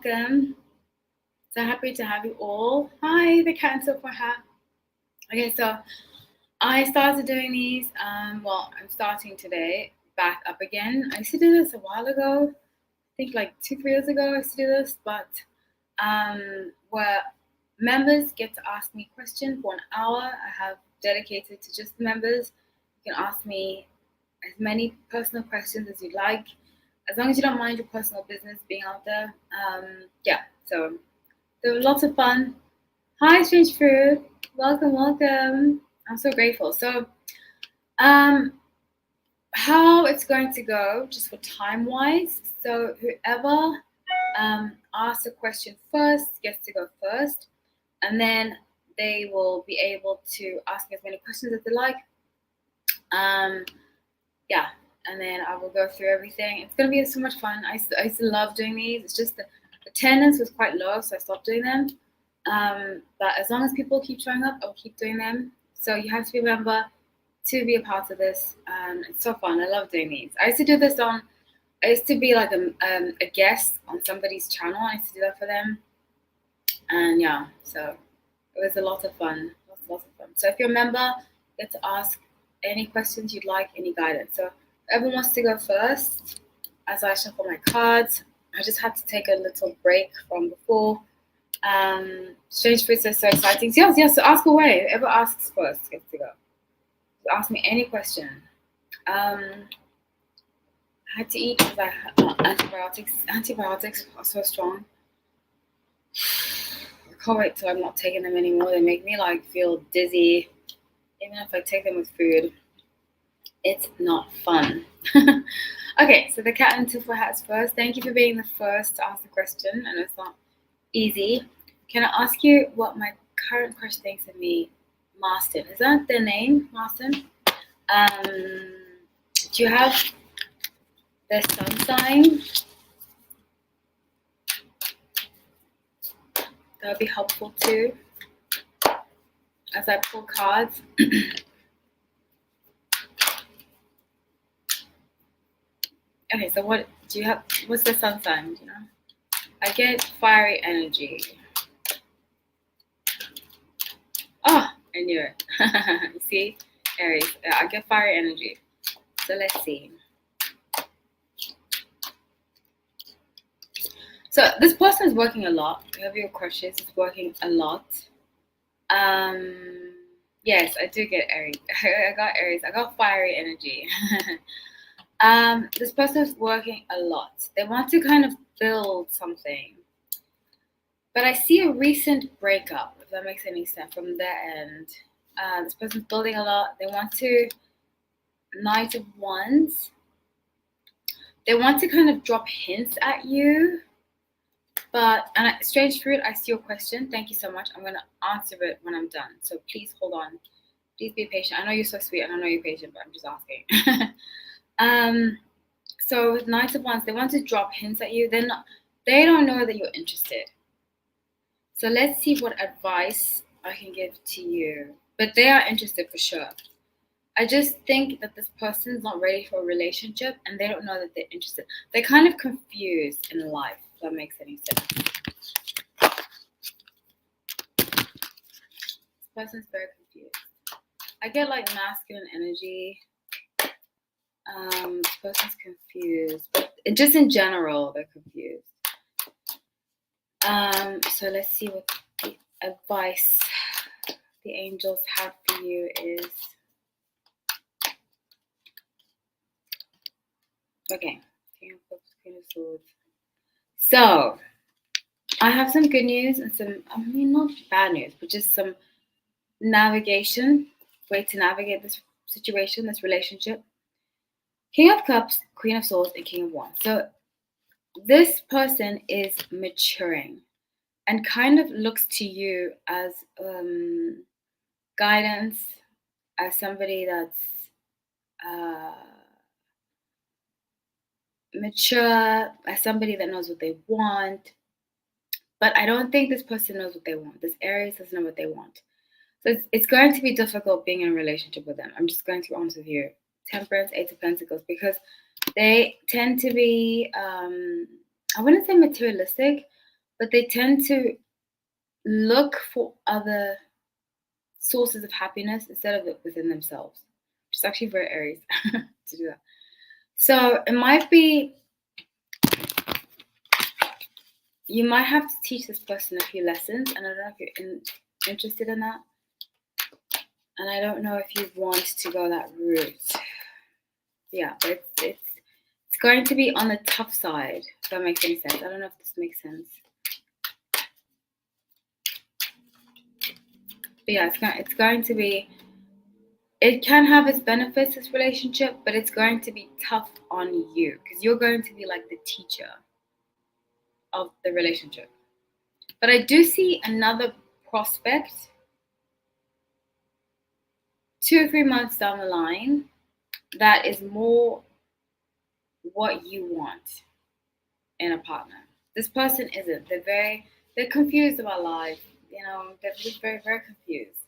welcome. So happy to have you all. Hi, the Cancer for Hat. Okay, so I started doing these. Well, I'm starting today back up again. I used to do this a while ago. I think like 2, 3 years ago. I used to do this, but where members get to ask me questions for an hour. I have dedicated to just the members. You can ask me as many personal questions as you like, as long as you don't mind your personal business being out there. Yeah, so there were lots of fun. Hi, Strange Fruit. Welcome, welcome. I'm so grateful. So, how it's going to go, just for time wise. So, whoever asks a question first gets to go first, and then they will be able to ask as many questions as they like. Yeah, and then I will go through everything. It's gonna be so much fun. I used to love doing these. It's just the attendance was quite low, so I stopped doing them. But as long as people keep showing up, I'll keep doing them. So you have to remember to be a part of this. It's so fun. I love doing these. I used to do this on. I used to be like a guest on somebody's channel. I used to do that for them, and yeah, so it was a lot of fun. Lots of fun. So if you're a member, get to ask any questions you'd like, any guidance. So whoever wants to go first, as I shuffle my cards, I just had to take a little break from before. Strange Fruits is so exciting. So yes, so ask away. Whoever asks first gets to go. So ask me any question. I had to eat because I had antibiotics. Antibiotics are so strong. I can't wait till I'm not taking them anymore. They make me like feel dizzy. Even if I take them with food, it's not fun. Okay, so the cat and two hats first. Thank you for being the first to ask the question, and it's not easy. Can I ask you what my current crush thinks of me? Marston. Is that their name, Marston? Do you have their sun sign? That would be helpful too. As I pull cards. Okay, so what do you have? What's the sun sign? Do you know? I get fiery energy. Oh, I knew it. You see, Aries. I get fiery energy. So let's see. So this person is working a lot. Whoever your crush is working a lot. Yes, I do get Aries. I got Aries. I got fiery energy. This person is working a lot. They want to kind of build something. But I see a recent breakup, if that makes any sense, from their end. This person's building a lot. They want to, Knight of Wands. They want to kind of drop hints at you. But, Strange Fruit, I see your question. Thank you so much. I'm going to answer it when I'm done. So please hold on. Please be patient. I know you're so sweet and I know you're patient, but I'm just asking. So with Knights of Wands, they want to drop hints at you. They don't know that you're interested. So let's see what advice I can give to you. But they are interested for sure. I just think that this person's not ready for a relationship and they don't know that they're interested. They're kind of confused in life, if that makes any sense. This person's very confused. I get like masculine energy. This person's confused. But just in general, they're confused. So let's see what the advice the angels have for you is. Okay, King of Cups, Queen of Swords. So I have some good news and some, not bad news, but just some navigation, way to navigate this situation, this relationship. King of Cups, Queen of Swords, and King of Wands. So this person is maturing and kind of looks to you as guidance, as somebody that's mature, as somebody that knows what they want. But I don't think this person knows what they want. This Aries doesn't know what they want. So it's going to be difficult being in a relationship with them. I'm just going to be honest with you. Temperance, Eight of Pentacles, because they tend to be, I wouldn't say materialistic, but they tend to look for other sources of happiness instead of it within themselves, which is actually very Aries to do that. So it might be you might have to teach this person a few lessons, and I don't know if you're interested in that, and I don't know if you want to go that route. Yeah, but it's going to be on the tough side, if that makes any sense. I don't know if this makes sense. But yeah, it's going to be, it can have its benefits, this relationship, but it's going to be tough on you because you're going to be like the teacher of the relationship. But I do see another prospect 2 or 3 months down the line that is more what you want in a partner. This person isn't. They're confused about life. They're just very, very confused.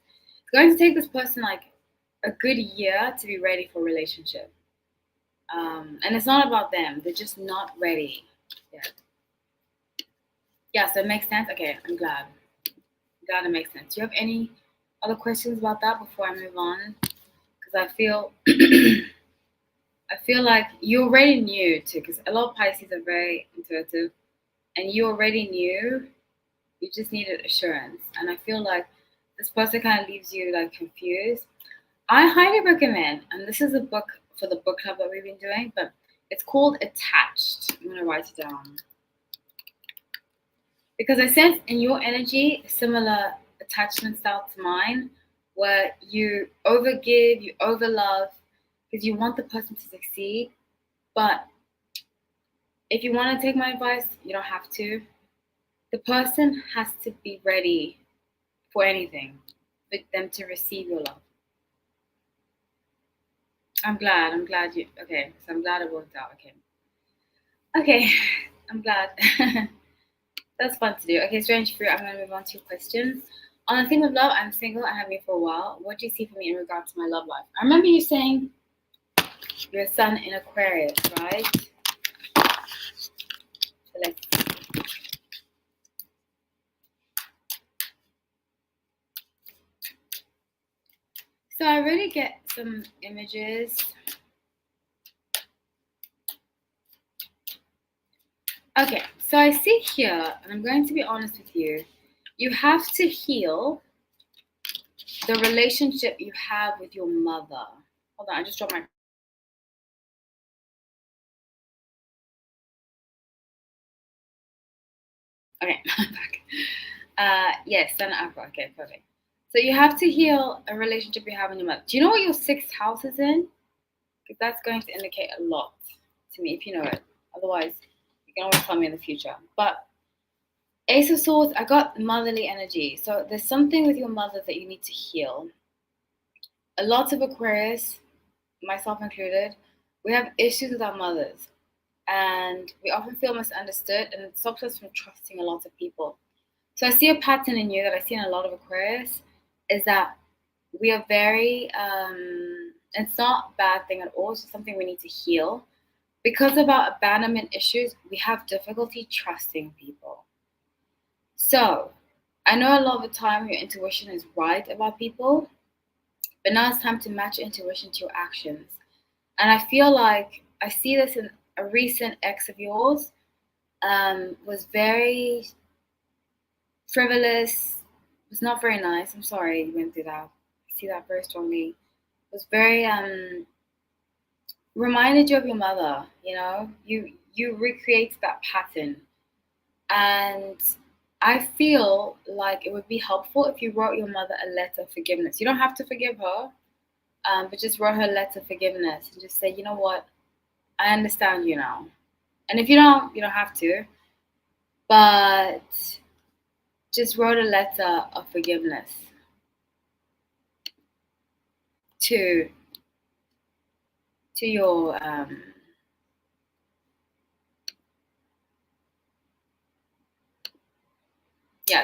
It's going to take this person like a good year to be ready for a relationship. And it's not about them. They're just not ready yet. Yeah, so it makes sense. Okay, I'm glad. It makes sense. Do you have any other questions about that before I move on? Because I feel like you already knew too, because a lot of Pisces are very intuitive, and you already knew. You just needed assurance, and I feel like this person kind of leaves you like confused. I highly recommend, and this is a book for the book club that we've been doing, but it's called Attached. I'm gonna write it down because I sense in your energy a similar attachment style to mine, where you overgive, you overlove, because you want the person to succeed. But if you want to take my advice, you don't have to. The person has to be ready for anything, for them to receive your love. I'm glad you, okay, so I'm glad it worked out, okay, I'm glad. That's fun to do. Okay, strange fruit, I'm going to move on to your questions. On the theme of love, I'm single and have been for a while. What do you see for me in regards to my love life? I remember you saying you're a sun in Aquarius, right? So let's see. So I really get some images. Okay, so I see here, and I'm going to be honest with you, you have to heal the relationship you have with your mother. Hold on, I just dropped my... Okay, I'm back. Yes, then Aqua. Okay, perfect. So you have to heal a relationship you have with your mother. Do you know what your 6th house is in? Because that's going to indicate a lot to me if you know it. Otherwise, you can always tell me in the future. But Ace of Swords, I got motherly energy. So there's something with your mother that you need to heal. A lot of Aquarius, myself included, we have issues with our mothers. And we often feel misunderstood, and it stops us from trusting a lot of people. So I see a pattern in you that I see in a lot of Aquarius, is that we are very, it's not a bad thing at all, it's just something we need to heal. Because of our abandonment issues, we have difficulty trusting people. So I know a lot of the time your intuition is right about people, but now it's time to match your intuition to your actions. And I feel like I see this in a recent ex of yours, was very frivolous, was not very nice. I'm sorry you went through that. I see that very strongly. Was very reminded you of your mother, you recreate that pattern. And I feel like it would be helpful if you wrote your mother a letter of forgiveness. You don't have to forgive her, but just wrote her a letter of forgiveness and just say, you know what, I understand you now. And if you don't have to, but just wrote a letter of forgiveness to your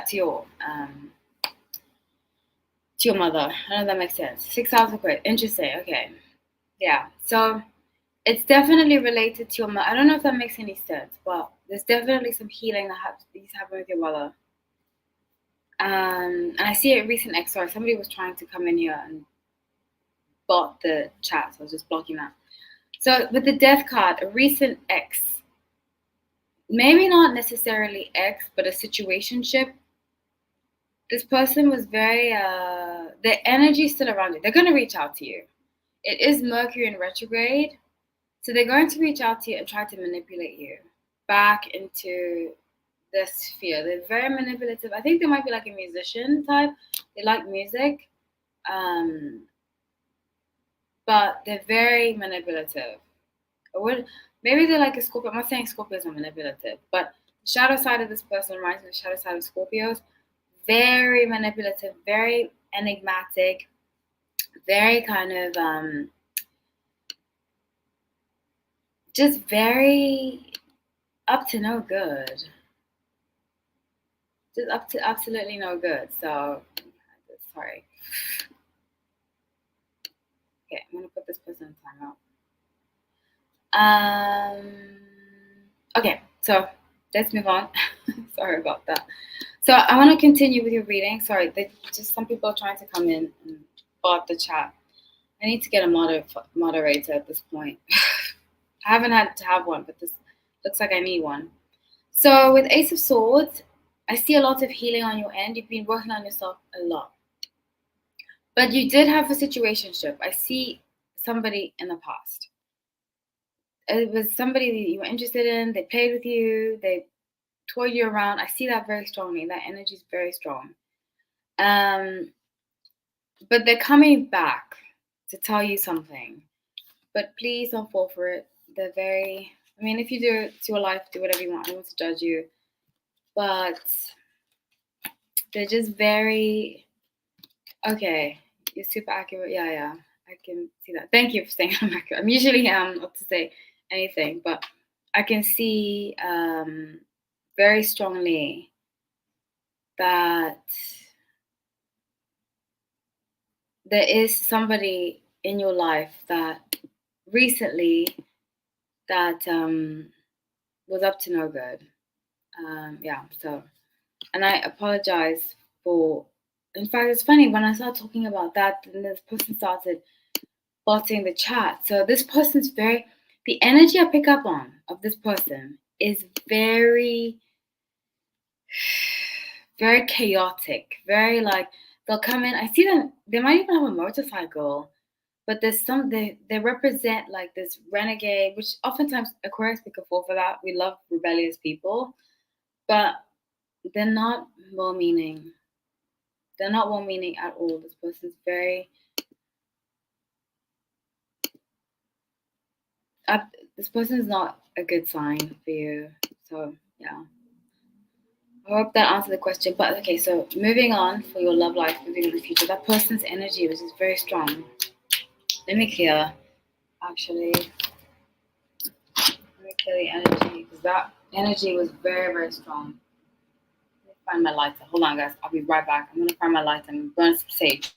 to your mother. I don't know if that makes sense. 6 hours of quit. Interesting. Okay. Yeah. So it's definitely related to your mother. I don't know if that makes any sense, but there's definitely some healing that needs to happen with your brother. And I see a recent ex. Sorry, somebody was trying to come in here and bot the chat, so I was just blocking that. So with the death card, a recent ex, maybe not necessarily ex, but a situationship. This person was very, their energy is still around you. They're going to reach out to you. It is Mercury in retrograde, so they're going to reach out to you and try to manipulate you back into their sphere. They're very manipulative. I think they might be like a musician type. They like music, but they're very manipulative. Maybe they're like a Scorpio. I'm not saying Scorpios are manipulative, but the shadow side of this person reminds me of the shadow side of Scorpios. Very manipulative, very enigmatic, very kind of just very up to no good. Just up to absolutely no good. So, sorry. Okay, I'm gonna put this person in timeout. Okay, so let's move on. Sorry about that. So I want to continue with your reading. Sorry, just some people are trying to come in and bot the chat. I need to get a moderator at this point. I haven't had to have one, but this looks like I need one. So with Ace of Swords, I see a lot of healing on your end. You've been working on yourself a lot. But you did have a situationship. I see somebody in the past. It was somebody that you were interested in. They played with you. They toured you around. I see that very strongly. That energy is very strong. But they're coming back to tell you something. But please don't fall for it. They're very... I mean, if you do it to your life, do whatever you want. I don't want to judge you. But they're just very... Okay, you're super accurate. Yeah, I can see that. Thank you for saying I'm accurate. I'm usually not to say anything, but I can see very strongly that there is somebody in your life that recently that was up to no good. So, and I apologize for... In fact, it's funny, when I started talking about that, then this person started botting the chat. So this person's very... The energy I pick up on of this person is very, very chaotic. Very like, they'll come in. I see them, they might even have a motorcycle, but there's some, they represent like this renegade, which oftentimes Aquarius people fall for that. We love rebellious people, but they're not well-meaning. They're not well-meaning at all. This person's very... this person's not a good sign for you. So, yeah. I hope that answered the question. But, okay, so moving on for your love life, moving in the future. That person's energy was just very strong. Let me clear, actually. Let me clear the energy, because that energy was very, very strong. Let me find my lighter. Hold on, guys. I'll be right back. I'm going to find my lighter and burn some sage.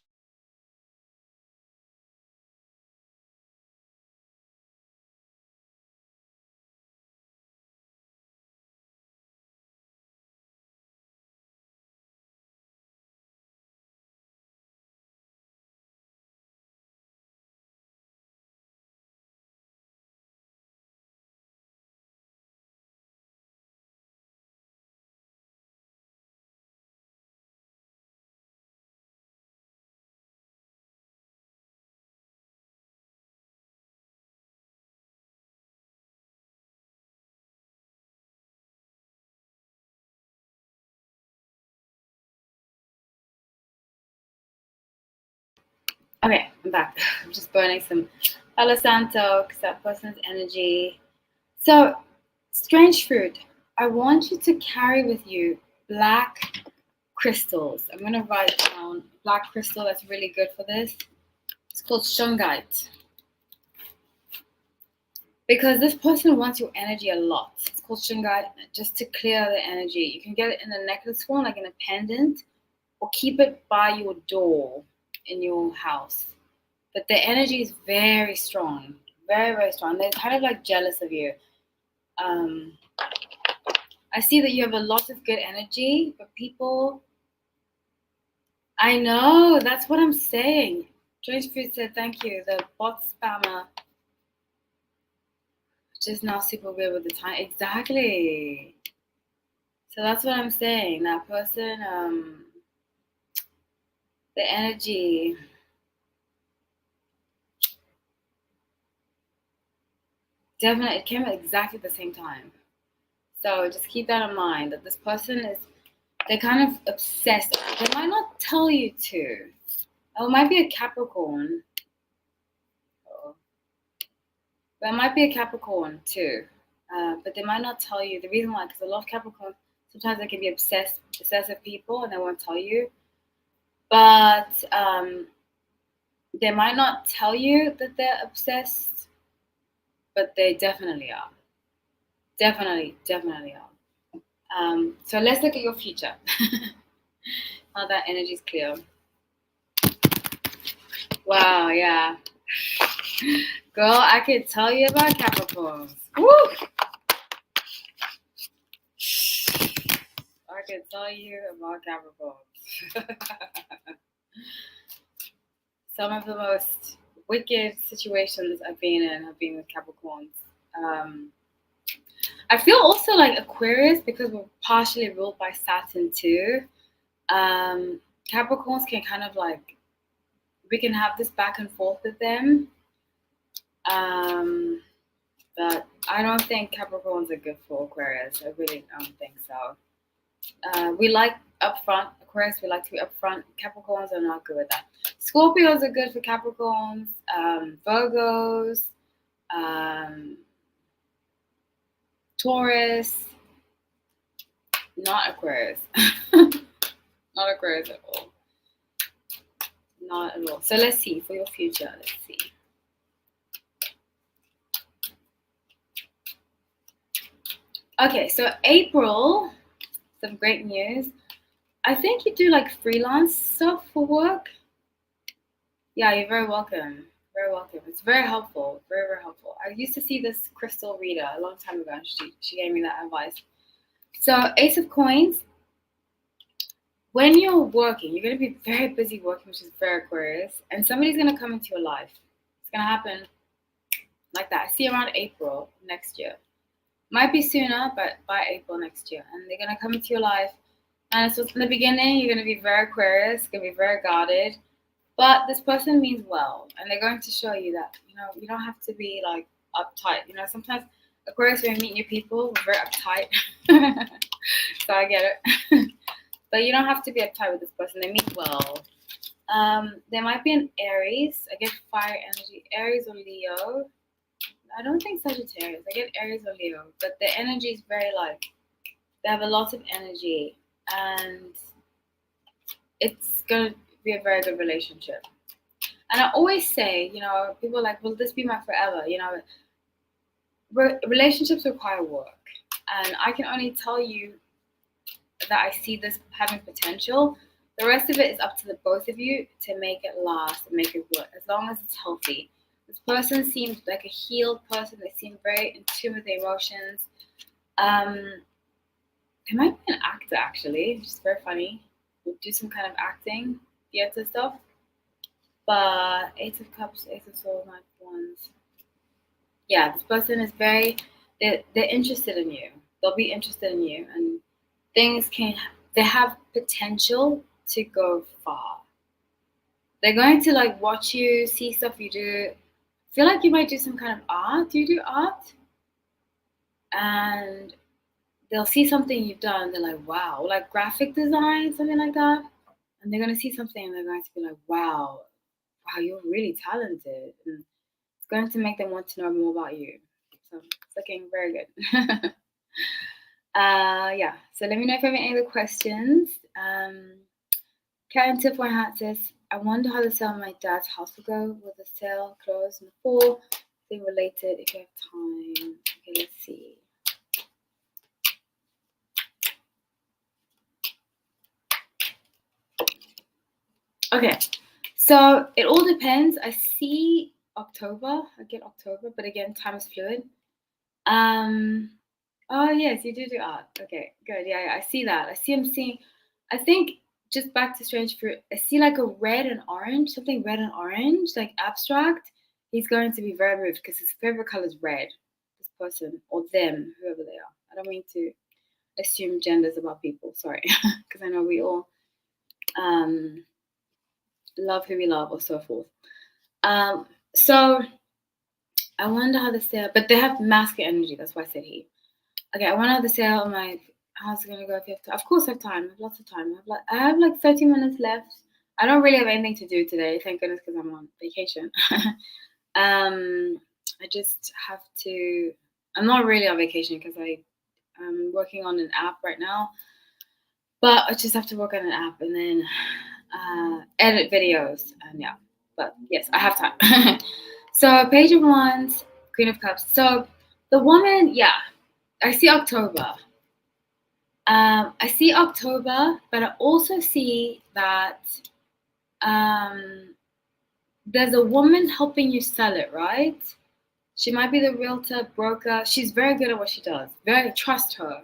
Okay, I'm back. I'm just burning some Palo Santo because that person's energy. So, strange fruit. I want you to carry with you black crystals. I'm going to write down black crystal that's really good for this. It's called shungite. Because this person wants your energy a lot. It's called shungite, just to clear the energy. You can get it in a necklace form, like in a pendant, or keep it by your door in your house. But the energy is very strong, very, very strong. They're kind of like jealous of you. I see that you have a lot of good energy, but people, I know, that's what I'm saying. Joyce Food said, thank you. The bot spammer just now super weird with the time. Exactly. So that's what I'm saying. That person, the energy. Definitely, it came at exactly the same time. So just keep that in mind that this person is, they're kind of obsessed. They might not tell you to. Oh, it might be a Capricorn. Oh. But it might be a Capricorn too. But they might not tell you. The reason why, because a lot of Capricorns, sometimes they can be obsessive people and they won't tell you. But they might not tell you that they're obsessed, but they definitely are. Definitely are. So let's look at your future. Now that energy is clear. Wow, yeah. Girl, I could tell you about Capricorns. Woo! I can tell you about Capricorns. Some of the most wicked situations I've been in have been with Capricorns. I feel also like Aquarius, because we're partially ruled by Saturn too. Capricorns can kind of like, we can have this back and forth with them. But I don't think Capricorns are good for Aquarius. I really don't think so. We like upfront. Aquarius, we like to be upfront. Capricorns are not good with that. Scorpios are good for Capricorns. Virgos, Taurus, not Aquarius. Not Aquarius at all. Not at all. So let's see for your future. Let's see. Okay, so April, some great news. I think you do like freelance stuff for work. Yeah, you're very welcome. Very welcome. It's very helpful. Very, very helpful. I used to see this crystal reader a long time ago, and she gave me that advice. So Ace of Coins, when you're working, you're going to be very busy working, which is very Aquarius, and somebody's going to come into your life. It's going to happen like that. I see around April next year. Might be sooner, but by April next year. And they're going to come into your life. And so in the beginning, you're going to be very Aquarius, going to be very guarded. But this person means well. And they're going to show you that, you don't have to be like uptight. Sometimes Aquarius, when you meet new people, we're very uptight. So I get it. But you don't have to be uptight with this person. They mean well. There might be an Aries. I get fire energy. Aries or Leo. I don't think Sagittarius. I get Aries or Leo. But the energy is very like, they have a lot of energy. And it's going to be a very good relationship. And I always say, people are like, will this be my forever? Relationships require work. And I can only tell you that I see this having potential. The rest of it is up to the both of you to make it last and make it work, as long as it's healthy. This person seems like a healed person. They seem very in tune with their emotions. They might be an actor, actually, which is very funny. We'll do some kind of acting, theater stuff. But Ace of Cups, Ace of Swords, Knight of Wands. Yeah, this person is they're interested in you. They'll be interested in you, and they have potential to go far. They're going to like watch you, see stuff you do. I feel like you might do some kind of art. Do you do art? And they'll see something you've done. They're like, wow, like graphic design, something like that. And they're going to see something and they're going to be like, wow, you're really talented. And it's going to make them want to know more about you. So it's looking very good. Yeah, so let me know if you have any other questions. Karen Tip Hat says, I wonder how the sale of my dad's house will go. Will the sale close in the fall? Thing related if you have time. Okay, let's see. Okay, so it all depends. I see October. I get October, but again, time is fluid. Oh yes, you do art. Okay, good. Yeah, I see that. I see him seeing. I think just back to Strange Fruit. I see like a red and orange, something red and orange, like abstract. He's going to be very moved because his favorite color is red. This person or them, whoever they are. I don't mean to assume genders about people. Sorry, because I know we all um, love who we love or so forth. So I wonder how the sale, but they have masculine energy. That's why I said he. Okay, I wonder how the sale. I'm like, how's it gonna go? If you have to, of course, I have time. I have lots of time. I have like 30 minutes left. I don't really have anything to do today. Thank goodness, because I'm on vacation. I just have to. I'm not really on vacation because I'm working on an app right now. But I just have to work on an app and then edit videos and yeah. But yes, I have time. So Page of Wands, Queen of Cups. So the woman, yeah, I see October. I see October, but I also see that um, there's a woman helping you sell it, right? She might be the realtor, broker. She's very good at what she does. Very trust her.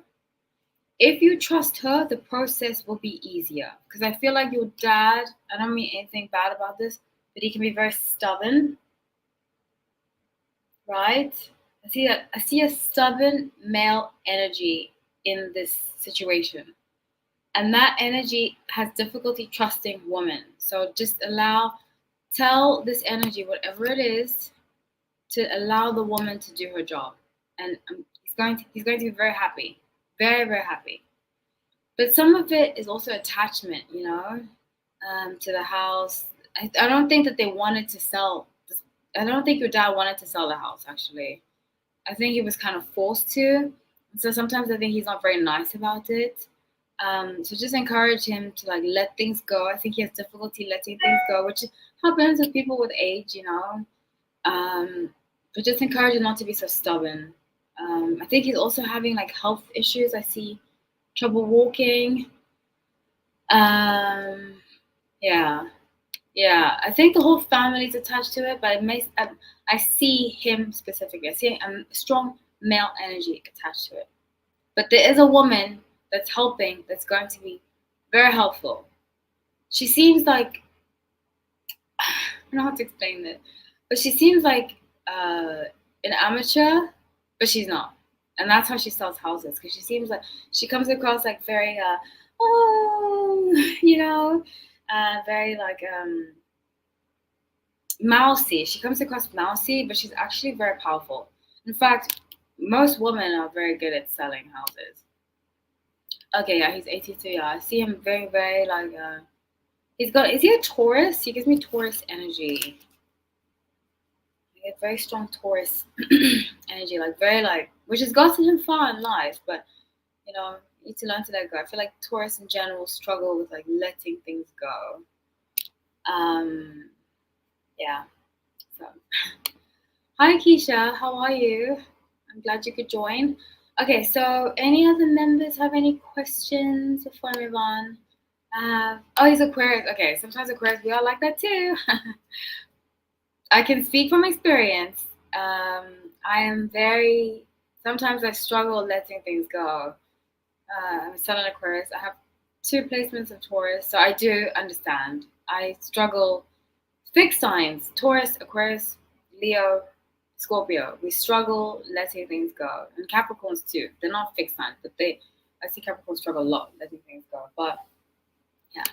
If you trust her, the process will be easier. Because I feel like your dad, I don't mean anything bad about this, but he can be very stubborn, right? I see a stubborn male energy in this situation. And that energy has difficulty trusting women. So just tell this energy, whatever it is, to allow the woman to do her job. And he's going to be very happy. Very, very happy. But some of it is also attachment, to the house. I don't think that they wanted to sell. I don't think your dad wanted to sell the house, actually. I think he was kind of forced to. So sometimes I think he's not very nice about it. So just encourage him to like let things go. I think he has difficulty letting things go, which happens with people with age. But just encourage him not to be so stubborn. I think he's also having like health issues. I see trouble walking. Um, yeah, yeah. I think the whole family's attached to it, but I see him specifically. I see a strong male energy attached to it. But there is a woman that's helping. That's going to be very helpful. She seems like I don't know how to explain this, but she seems like an amateur, but she's not. And that's how she sells houses because she seems like she comes across like very oh, very like mousy. She comes across mousy, but she's actually very powerful. In fact, most women are very good at selling houses. Okay, yeah, he's 82. Yeah, I see him very, very like. Is he a Taurus? He gives me Taurus energy. I get very strong Taurus energy, like very like, which has gotten him far in life. But you need to learn to let go. I feel like Taurus in general struggle with like letting things go. Yeah. So, hi Keisha, how are you? I'm glad you could join. Okay, so any other members have any questions before I move on? Oh, he's Aquarius. Okay, sometimes Aquarius, we are like that too. I can speak from experience. I am very, sometimes I struggle letting things go. I'm a Sun and Aquarius. I have two placements of Taurus, so I do understand. I struggle, fixed signs, Taurus, Aquarius, Leo, Scorpio. We struggle letting things go. And Capricorns too. They're not fixed signs, but I see Capricorns struggle a lot letting things go. But yeah.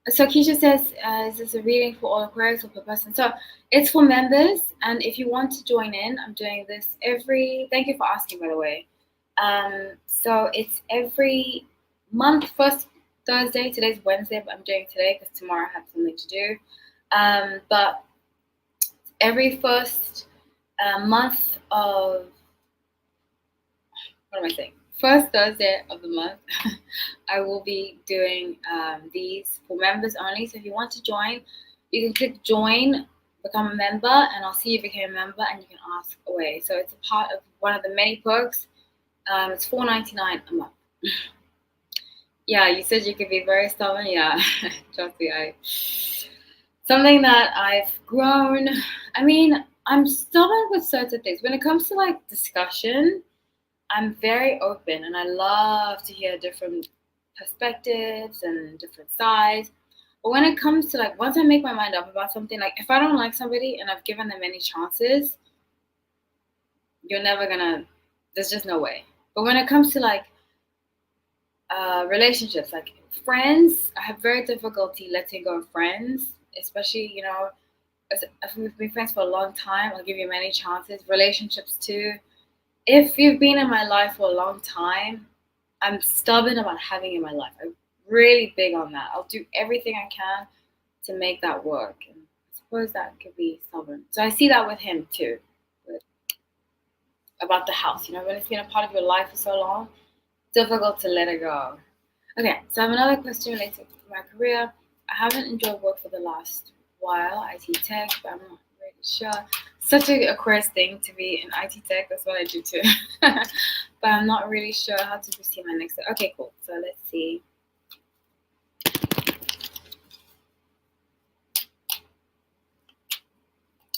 So Keisha says, is this a reading for all Aquarius or per person? So it's for members, and if you want to join in, I'm doing this thank you for asking, by the way. So it's every month, first Thursday. Today's Wednesday, but I'm doing today because tomorrow I have something to do. But every first month of, what am I saying? First Thursday of the month, I will be doing these for members only. So if you want to join, you can click join, become a member, and I'll see you became a member, and you can ask away. So it's a part of one of the many perks. It's $4.99 a month. Yeah, you said you could be very stubborn. Yeah, trust me, something that I've grown. I mean, I'm stubborn with certain things. When it comes to like discussion, I'm very open and I love to hear different perspectives and different sides. But when it comes to like once I make my mind up about something, like if I don't like somebody and I've given them many chances, you're never gonna there's just no way. But when it comes to like relationships, like friends, I have very difficulty letting go of friends, especially, if we've been friends for a long time, I'll give you many chances. Relationships too. If you've been in my life for a long time, I'm stubborn about having you in my life. I'm really big on that. I'll do everything I can to make that work. And I suppose that could be stubborn. So I see that with him too, about the house. When it's been a part of your life for so long, difficult to let it go. Okay, so I have another question related to my career. I haven't enjoyed work for the last while, IT tech, but I'm not really sure. Such a Aquarius thing to be in IT tech, that's what I do too. But I'm not really sure how to proceed my next step. Okay, cool. So let's see.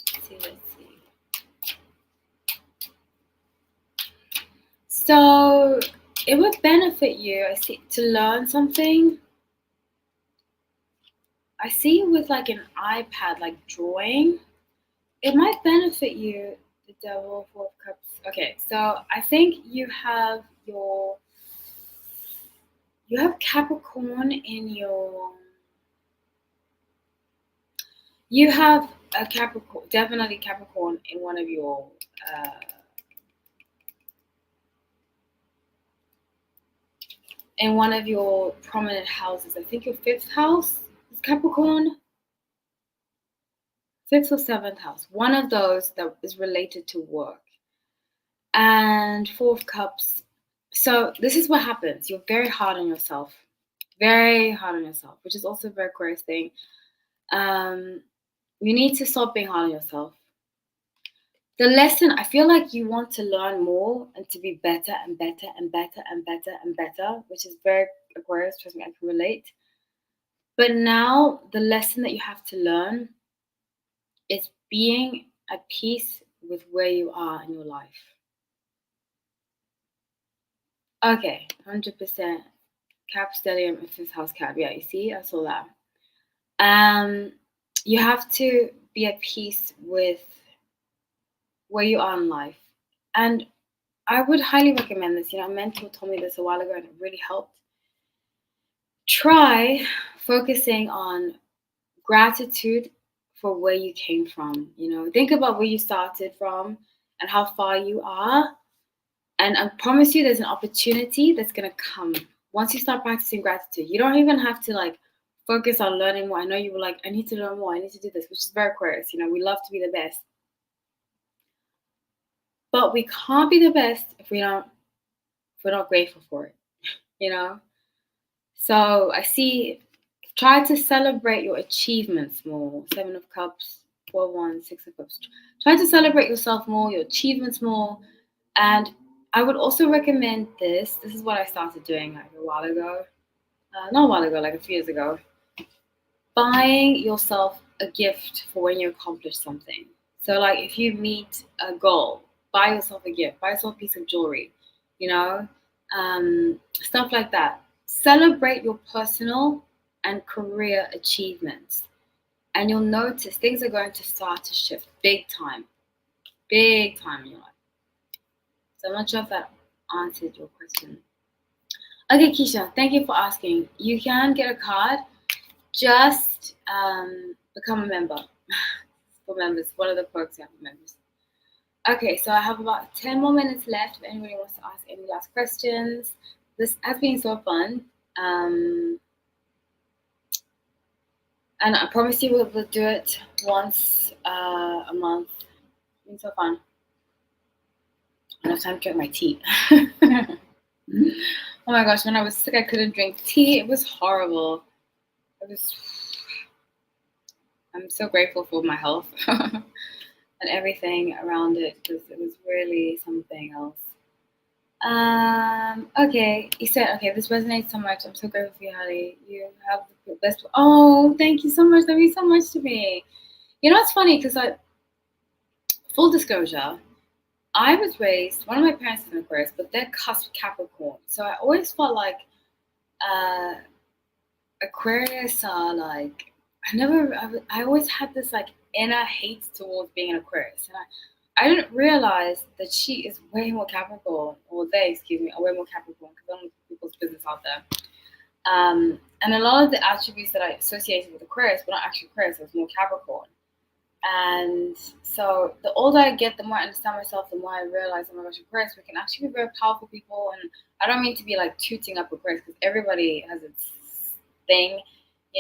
Let's see. So it would benefit you, I see, to learn something. I see with like an iPad, like drawing, it might benefit you. The Devil, Four of Cups. Okay, so I think you have Capricorn in your. You have a Capricorn, definitely Capricorn in one of your. In one of your prominent houses. I think your fifth house is Capricorn. Fifth or seventh house. One of those that is related to work. And Four of Cups. So this is what happens. You're very hard on yourself. Very hard on yourself, which is also a very Aquarius thing. You need to stop being hard on yourself. The lesson, I feel like you want to learn more and to be better and better and better and better and better, which is very Aquarius. Trust me, I can relate. But now the lesson that you have to learn is being at peace with where you are in your life. Okay, 100%. Cap Stellium and fifth house Cap. Yeah, you see, I saw that. You have to be at peace with where you are in life. And I would highly recommend this. A mentor told me this a while ago and it really helped. Try focusing on gratitude for where you came from. Think about where you started from and how far you are. And I promise you there's an opportunity that's going to come once you start practicing gratitude. You don't even have to like focus on learning more. I know you were like, I need to learn more. I need to do this, which is very Aquarius. We love to be the best. But we can't be the best if we're not grateful for it. So I see, try to celebrate your achievements more. Seven of Cups, 4 of Wands, Six of Cups. Try to celebrate yourself more, your achievements more. And I would also recommend this. This is what I started doing like a while ago. Not a while ago, like a few years ago. Buying yourself a gift for when you accomplish something. So like if you meet a goal, buy yourself a gift, buy yourself a piece of jewelry, stuff like that. Celebrate your personal and career achievements. And you'll notice things are going to start to shift big time in your life. So I'm not sure if that answered your question. Okay, Keisha, thank you for asking. You can get a card. Just become a member. For members, one of the perks you have for members. Okay, so I have about 10 more minutes left if anybody wants to ask any last questions. This has been so fun. And I promise you we'll do it once a month. It's been so fun. I don't have time to drink my tea. Oh my gosh, when I was sick, I couldn't drink tea. It was horrible. I'm so grateful for my health and everything around it because it was really something else. Okay, he said, okay, this resonates so much. I'm so grateful for you, Hali. You have the best. Oh, thank you so much. That means so much to me. It's funny because full disclosure, I was raised, one of my parents is an Aquarius, but they're cusp Capricorn. So I always felt like uh, Aquarius are like, I always had this like inner hate towards being an Aquarius. And I didn't realize that she is way more Capricorn, or they, excuse me, are way more Capricorn because I don't know people's business out there. And a lot of the attributes that I associated with Aquarius were not actually Aquarius, it was more Capricorn. And so the older I get, the more I understand myself, the more I realize, oh my gosh, Aquarius, we can actually be very powerful people. And I don't mean to be like tooting up Aquarius because everybody has its thing.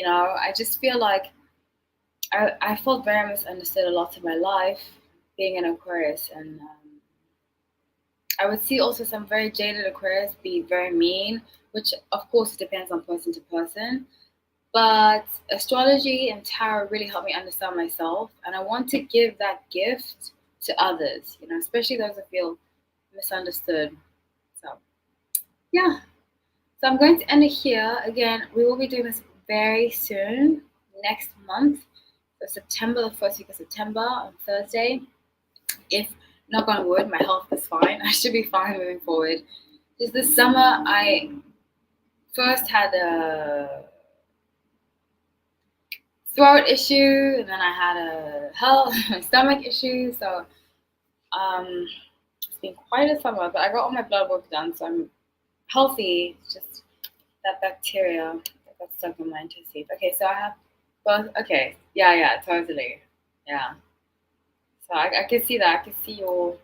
I just feel like I felt very misunderstood a lot of my life being an Aquarius. And I would see also some very jaded Aquarius be very mean, which of course depends on person to person. But astrology and tarot really helped me understand myself, and I want to give that gift to others, especially those that feel misunderstood. So, yeah. So I'm going to end it here. Again, we will be doing this very soon, next month, so September, the first week of September on Thursday. If, knock on wood, my health is fine, I should be fine moving forward. Just this summer, I first had a throat issue, and then I had a stomach issue. So it's been quite a summer, but I got all my blood work done, so I'm healthy. It's just that bacteria that got stuck in my intestines. Okay, so I have both. Okay, yeah, totally, yeah. So I can see that. I can see your.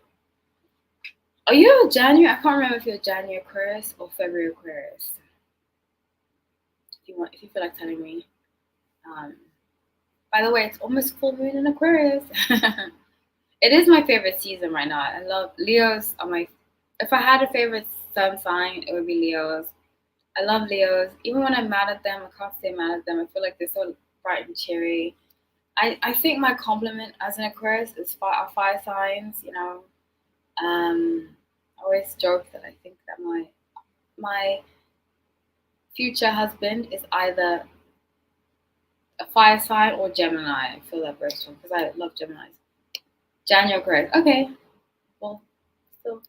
Are you a January? I can't remember if you're a January Aquarius or February Aquarius. If you feel like telling me. By the way, it's almost full moon in Aquarius. It is my favorite season right now. I love Leos. If I had a favorite sun sign, it would be Leos. I love Leos. Even when I'm mad at them, I can't stay mad at them. I feel like they're so bright and cheery. I think my compliment as an Aquarius is our fire signs. I always joke that I think that my future husband is either a fire sign or Gemini. I feel that very strong because I love Geminis. January Aquarius. Okay. Well, still.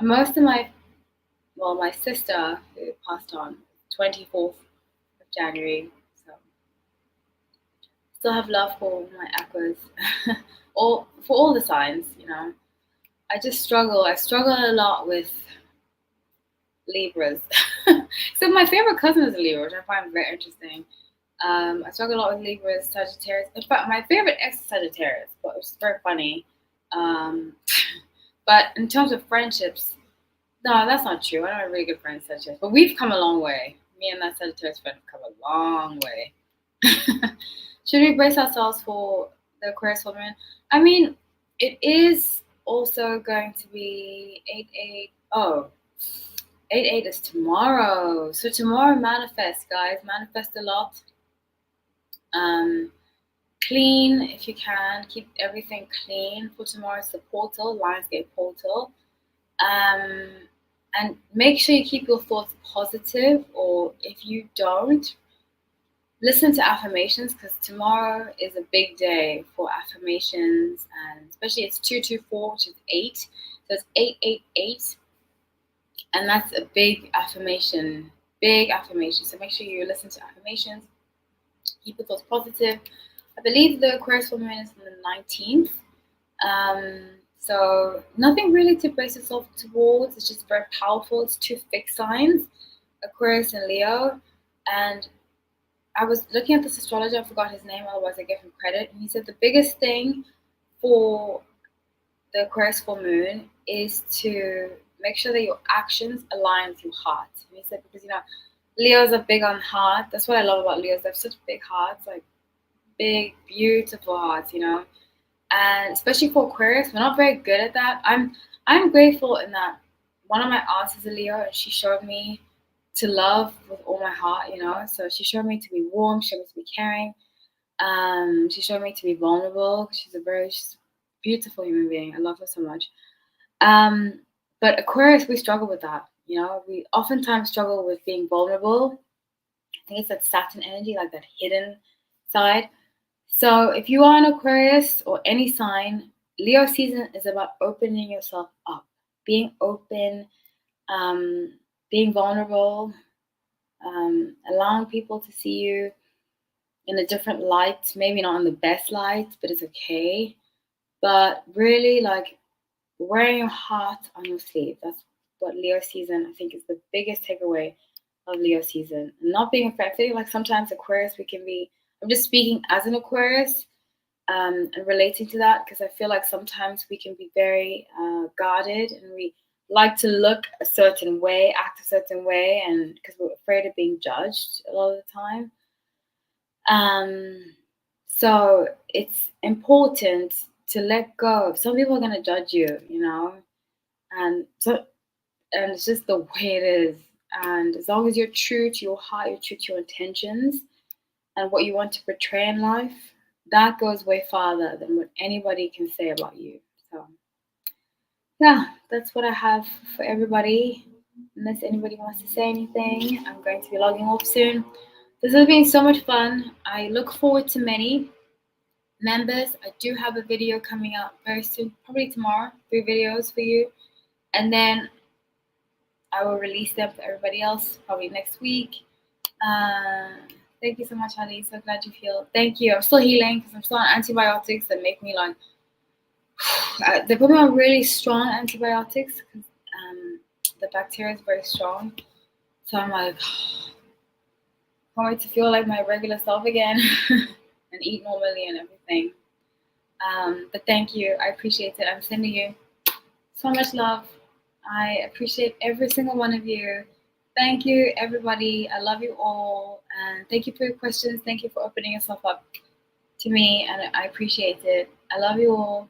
Most of my sister who passed on 24th of January. So still have love for my aquas. Or for all the signs, I just struggle. I struggle a lot with Libras. So my favorite cousin is a Libra, which I find very interesting. I struggle a lot with Libras, Sagittarius. In fact, my favorite ex is Sagittarius, but it's very funny. But in terms of friendships, no, that's not true. I don't have really good friends, Sagittarius, but we've come a long way. Me and that Sagittarius friend have come a long way. Should we brace ourselves for the Aquarius full moon? I mean, it is also going to be 8/8. Oh, 8/8 is tomorrow. So tomorrow, manifest, guys. Manifest a lot. Clean if you can. Keep everything clean for tomorrow. It's the portal, Lionsgate portal. And make sure you keep your thoughts positive, or if you don't, listen to affirmations, because tomorrow is a big day for affirmations, and especially it's 224, which is 8. So it's 888, and that's a big affirmation. So make sure you listen to affirmations. Keep your thoughts positive. I believe the Aquarius full moon is on the 19th. So nothing really to brace yourself towards. It's just very powerful. It's 2 fixed signs, Aquarius and Leo. And I was looking at this astrologer, I forgot his name, otherwise I give him credit. And he said the biggest thing for the Aquarius full moon is to make sure that your actions align with your heart. And he said because, Leos are big on heart. That's what I love about Leos. They have such big hearts, like big, beautiful hearts, And especially for Aquarius, we're not very good at that. I'm grateful in that one of my aunts is a Leo, and she showed me to love with all my heart, So she showed me to be warm, she showed me to be caring. She showed me to be vulnerable. She's a beautiful human being. I love her so much. But Aquarius, we struggle with that. We oftentimes struggle with being vulnerable. I think it's that Saturn energy, like that hidden side. So if you are an Aquarius or any sign, Leo season is about opening yourself up, being open, being vulnerable, allowing people to see you in a different light, maybe not in the best light, but it's okay. But really, like, wearing your heart on your sleeve. That's what Leo season, I think, is the biggest takeaway of Leo season. Not being afraid. I feel like sometimes Aquarius, we can be, I'm just speaking as an Aquarius, and relating to that, because I feel like sometimes we can be very guarded, and we like to look a certain way, act a certain way, and because we're afraid of being judged a lot of the time. So it's important to let go. Some people are gonna judge you, and it's just the way it is. And as long as you're true to your heart, you're true to your intentions and what you want to portray in life, that goes way farther than what anybody can say about you. So yeah, that's what I have for everybody. Unless anybody wants to say anything, I'm going to be logging off soon. This has been so much fun. I look forward to many members. I do have a video coming out very soon, probably tomorrow, 3 videos for you. And then I will release them for everybody else probably next week. Uh, Thank you so much, Hali. So glad you feel. Thank you. I'm still healing because I'm still on antibiotics that make me like. They put me on really strong antibiotics because the bacteria is very strong. So I'm like, can't wait to feel like my regular self again and eat normally and everything. But thank you. I appreciate it. I'm sending you so much love. I appreciate every single one of you. Thank you, everybody. I love you all. And thank you for your questions. Thank you for opening yourself up to me. And I appreciate it. I love you all.